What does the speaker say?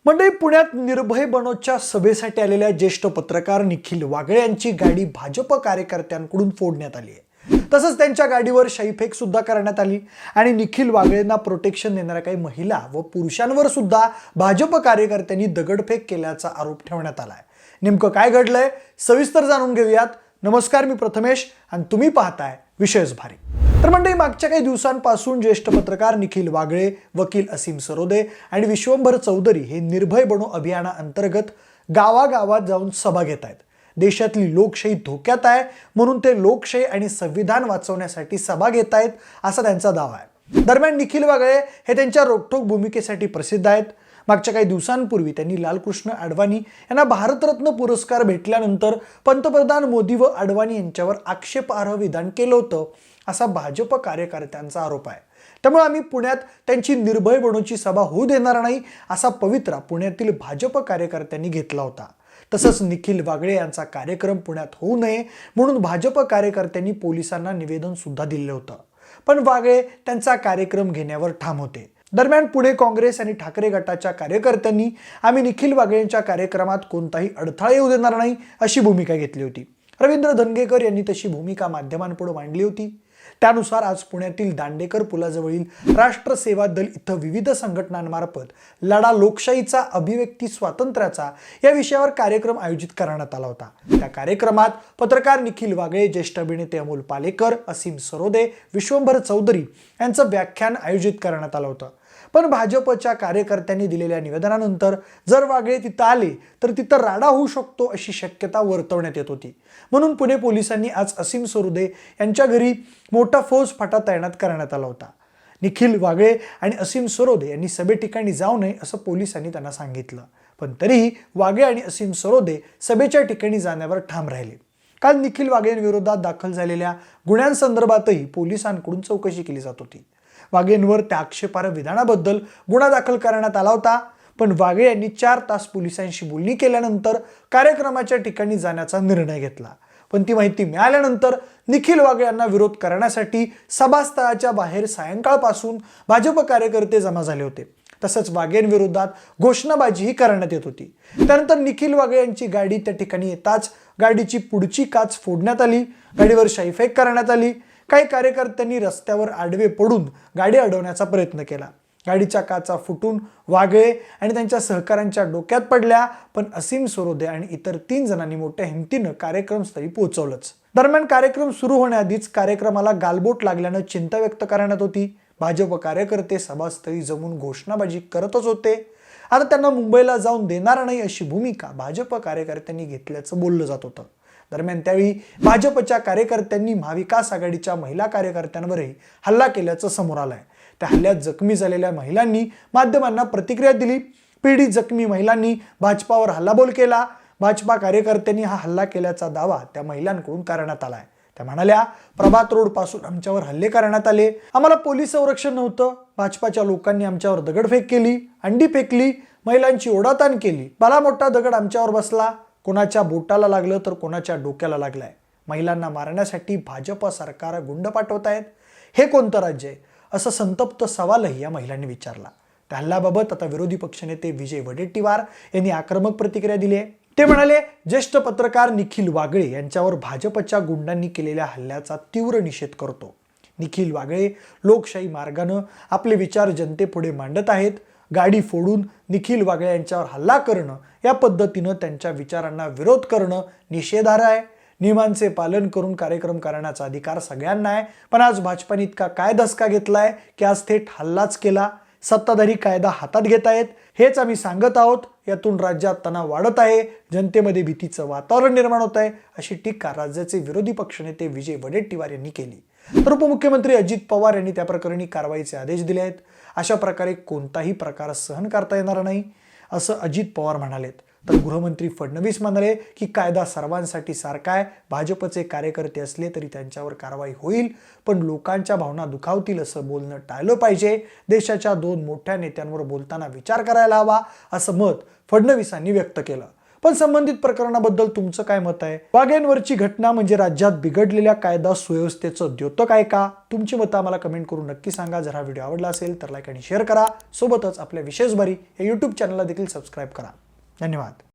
मंडळी, पुण्यात निर्भय बनोच्या सभेसाठी आलेल्या ज्येष्ठ पत्रकार निखिल वागळे यांची गाडी भाजप कार्यकर्त्यांकडून फोडण्यात आली आहे। तसंच त्यांच्या गाडीवर शाईफेक सुद्धा करण्यात आली आणि निखिल वागळेंना प्रोटेक्शन देणाऱ्या काही महिला व पुरुषांवर सुद्धा भाजप कार्यकर्त्यांनी दगडफेक केल्याचा आरोप ठेवण्यात आलाय। नेमकं काय घडलंय सविस्तर जाणून घेऊयात। नमस्कार, मी प्रथमेश आणि तुम्ही पाहताय विशेष भारी। तर मंडळी, मागच्या काही दिवसांपासून ज्येष्ठ पत्रकार निखिल वागळे, वकील असीम सरोदे आणि विश्वंभर चौधरी हे निर्भय बनो अभियानाअंतर्गत गावागावात जाऊन सभा घेत आहेत। देशातली लोकशाही धोक्यात आहे म्हणून ते लोकशाही आणि संविधान वाचवण्यासाठी सभा घेत आहेत असा त्यांचा दावा आहे। दरम्यान निखिल वागळे हे त्यांच्या रोखठोक भूमिकेसाठी प्रसिद्ध आहेत। मागच्या काही दिवसांपूर्वी त्यांनी लालकृष्ण अडवाणी यांना भारतरत्न पुरस्कार भेटल्यानंतर पंतप्रधान मोदी व अडवाणी यांच्यावर आक्षेपार्ह विधान केलं होतं असा भाजप कार्यकर्त्यांचा आरोप आहे। त्यामुळे आम्ही पुण्यात त्यांची निर्भय बनोची सभा होऊ देणार नाही असा पवित्रा पुण्यातील भाजप कार्यकर्त्यांनी घेतला होता। तसंच निखिल वागळे यांचा कार्यक्रम पुण्यात होऊ नये म्हणून भाजप कार्यकर्त्यांनी पोलिसांना निवेदन सुद्धा दिलं होतं, पण वागळे त्यांचा कार्यक्रम घेण्यावर ठाम होते। दरम्यान पुणे काँग्रेस आणि ठाकरे गटाच्या कार्यकर्त्यांनी आम्ही निखिल वागळे यांच्या कार्यक्रमात कोणताही अडथळा येऊ देणार नाही अशी भूमिका घेतली होती। रवींद्र धंगेकर यांनी तशी भूमिका माध्यमांपुढे मांडली होती। त्यानुसार आज पुण्यातील दांडेकर पुलाजवळील राष्ट्र सेवा दल इथं विविध संघटनांमार्फत लढा लोकशाहीचा, अभिव्यक्ती स्वातंत्र्याचा या विषयावर कार्यक्रम आयोजित करण्यात आला होता। त्या कार्यक्रमात पत्रकार निखिल वागळे, ज्येष्ठ अभिनेते अमोल पालेकर, असीम सरोदे, विश्वंभर चौधरी यांचं व्याख्यान आयोजित करण्यात आलं होतं। पण भाजपच्या कार्यकर्त्यांनी दिलेल्या निवेदनानंतर जर वागळे तिथं आले तर तिथं राडा होऊ शकतो अशी शक्यता वर्तवण्यात येत होती। म्हणून पुणे पोलिसांनी आज असीम सरोदे यांच्या घरी मोठा फौज फाटा तैनात करण्यात आला होता। निखिल वागळे आणि असीम सरोदे यांनी सभे ठिकाणी जाऊ नये असं पोलिसांनी त्यांना सांगितलं, पण तरीही वागळे आणि असीम सरोदे सभेच्या ठिकाणी जाण्यावर ठाम राहिले। काल निखिल वागळेंविरोधात दाखल झालेल्या गुन्ह्यांसंदर्भातही पोलिसांकडून चौकशी केली जात होती। वागळेंवर त्या आक्षेपार्ह विधानाबद्दल गुन्हा दाखल करण्यात आला होता, पण वागळे यांनी 4 तास पोलिसांशी बोलणी केल्यानंतर कार्यक्रमाच्या ठिकाणी जाण्याचा निर्णय घेतला। पण ती माहिती मिळाल्यानंतर निखिल वागळे यांना विरोध करण्यासाठी सभास्थळाच्या बाहेर सायंकाळपासून भाजप कार्यकर्ते जमा झाले होते। तसंच वागळेंविरोधात घोषणाबाजीही करण्यात येत होती। त्यानंतर निखिल वागळे यांची गाडी त्या ठिकाणी येताच गाडीची पुढची काच फोडण्यात आली, गाडीवर शाईफेक करण्यात आली। काही कार्यकर्त्यांनी रस्त्यावर आडवे पडून गाडी अडवण्याचा प्रयत्न केला। गाडीच्या काचा फुटून वागळे आणि त्यांच्या सहकाऱ्यांच्या डोक्यात पडल्या, पण असीम सरोदे आणि इतर 3 जणांनी मोठ्या हिमतीनं कार्यक्रमस्थळी पोहोचवलंच। दरम्यान कार्यक्रम सुरू होण्याआधीच कार्यक्रमाला गालबोट लागल्यानं चिंता व्यक्त करण्यात होती। भाजप कार्यकर्ते सभास्थळी जमून घोषणाबाजी करतच होते। आता त्यांना मुंबईला जाऊन देणार नाही अशी भूमिका भाजप कार्यकर्त्यांनी घेतल्याचं बोललं जात होतं। दरम्यान त्यावेळी भाजपच्या कार्यकर्त्यांनी महाविकास आघाडीच्या महिला कार्यकर्त्यांवरही हल्ला केल्याचं समोर आलंय। त्या हल्ल्यात जखमी झालेल्या महिलांनी माध्यमांना प्रतिक्रिया दिली। पीडित जखमी महिलांनी भाजपावर हल्लाबोल केला। भाजपा कार्यकर्त्यांनी हा हल्ला केल्याचा दावा त्या महिलांकडून करण्यात आलाय। त्या म्हणाल्या, प्रभात रोड पासून आमच्यावर हल्ले करण्यात आले, आम्हाला पोलीस संरक्षण नव्हतं, भाजपाच्या लोकांनी आमच्यावर दगडफेक केली, अंडी फेकली, महिलांची ओढाताण केली, भला मोठा दगड आमच्यावर बसला, कोणाच्या बोटाला लागलं तर कोणाच्या डोक्याला लागलाय। महिलांना मारण्यासाठी भाजप सरकार गुंड पाठवत आहेत, हे कोणतं राज्य आहे असं संतप्त सवालही या महिलांनी विचारला। त्या हल्ल्याबाबत आता विरोधी पक्षनेते विजय वडेट्टीवार यांनी आक्रमक प्रतिक्रिया दिली आहे। ते म्हणाले, ज्येष्ठ पत्रकार निखिल वागळे यांच्यावर भाजपच्या गुंडांनी केलेल्या हल्ल्याचा तीव्र निषेध करतो। निखिल वागळे लोकशाही मार्गाने आपले विचार जनतेपुढे मांडत आहेत। गाडी फोडून निखिल वागळे यांच्यावर हल्ला करणं, या पद्धतीनं त्यांच्या विचारांना विरोध करणं निषेधार्ह आहे। नियमांचे पालन करून कार्यक्रम करण्याचा अधिकार सगळ्यांना आहे, पण आज भाजपाने इतका काय धसका घेतलाय की आज थेट हल्लाच केला। सत्ताधारी कायदा हातात घेत आहेत, हेच आम्ही सांगत आहोत। यातून राज्यात तणाव वाढत आहे, जनतेमध्ये भीतीचं वातावरण निर्माण होत आहे अशी टीका राज्याचे विरोधी पक्षनेते विजय वडेट्टीवार यांनी केली। तर उपमुख्यमंत्री अजित पवार यांनी त्या प्रकरणी कारवाईचे आदेश दिले आहेत। अशा प्रकारे कोणताही प्रकार सहन करता येणार नाही असं अजित पवार म्हणालेत। तर गृहमंत्री फडणवीस म्हणाले की कायदा सर्वांसाठी सारखा आहे, भाजपचे कार्यकर्ते असले तरी त्यांच्यावर कारवाई होईल, पण लोकांच्या भावना दुखावतील असं बोलणं टाळलं पाहिजे। देशाच्या 2 मोठ्या नेत्यांवर बोलताना विचार करायला हवा असं मत फडणवीसांनी व्यक्त केलं। पण संबंधित प्रकरणाबद्दल तुमचं काय मत आहे? वाघ्यांवरची घटना म्हणजे राज्यात बिघडलेल्या कायदा सुव्यवस्थेचं द्योतक आहे का? तुमची मतं आम्हाला कमेंट करून नक्की सांगा. जर हा व्हिडिओ आवडला असेल तर लाईक आणि शेअर करा. सोबतच आपल्या विशेष बारी या YouTube चॅनलला देखील सबस्क्राईब करा. धन्यवाद.